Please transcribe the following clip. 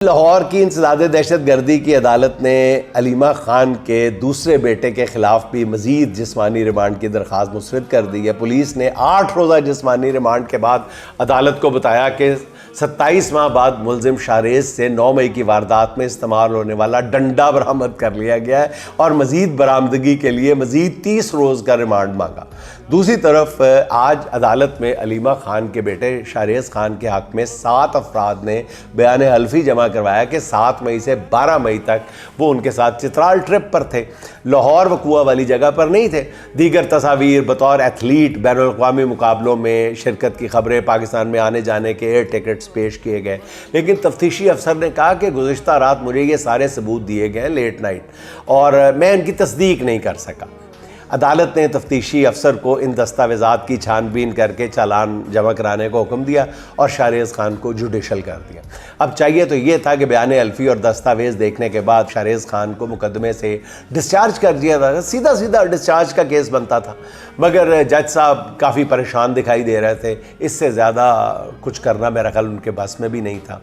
लाहौर की इंसदाद दहशत गर्दी की अदालत ने अलीमा खान के दूसरे बेटे के खिलाफ भी मजीद जिस्मानी रिमांड की दरख्वास्त मुस्तरद कर दी है। पुलिस ने 8 रोज़ा जिस्मानी रिमांड के बाद अदालत को बताया कि 27 माह बाद मुलजिम शाहरेज से 9 मई की वारदात में इस्तेमाल होने वाला डंडा बरामद कर लिया गया है और मजीद बरामदगी के लिए मजीद 30 रोज़ का रिमांड मांगा। दूसरी तरफ आज अदालत में अलीमा खान के बेटे शाहरेज खान के हक़ में 7 अफराद ने बयान हल्फी जमा करवाया कि 7 मई से 12 मई तक वो उनके साथ चित्राल ट्रिप पर थे, लाहौर वकूआ वाली जगह पर नहीं थे। दीगर तस्वीर बतौर एथलीट बैनुल-अक़वामी मुकाबलों में शिरकत की खबरें, पाकिस्तान में आने जाने के एयर टिकट्स पेश किए गए, लेकिन तफ्तीशी अफसर ने कहा कि गुज़िश्ता रात मुझे ये सारे सबूत दिए गए लेट नाइट और मैं इनकी तस्दीक नहीं कर सका। अदालत ने तफ्तीशी अफसर को इन दस्तावेज़ात की छानबीन करके चालान जमा कराने को हुक्म दिया और शाहरेज खान को जुडिशल कर दिया। अब चाहिए तो ये था कि बयान हल्फी और दस्तावेज़ देखने के बाद शाहरेज खान को मुकदमे से डिस्चार्ज कर दिया था, सीधा सीधा डिस्चार्ज का केस बनता था, मगर जज साहब काफ़ी परेशान दिखाई दे रहे थे। इससे ज़्यादा कुछ करना मेरा ख्याल उनके बस में भी नहीं था।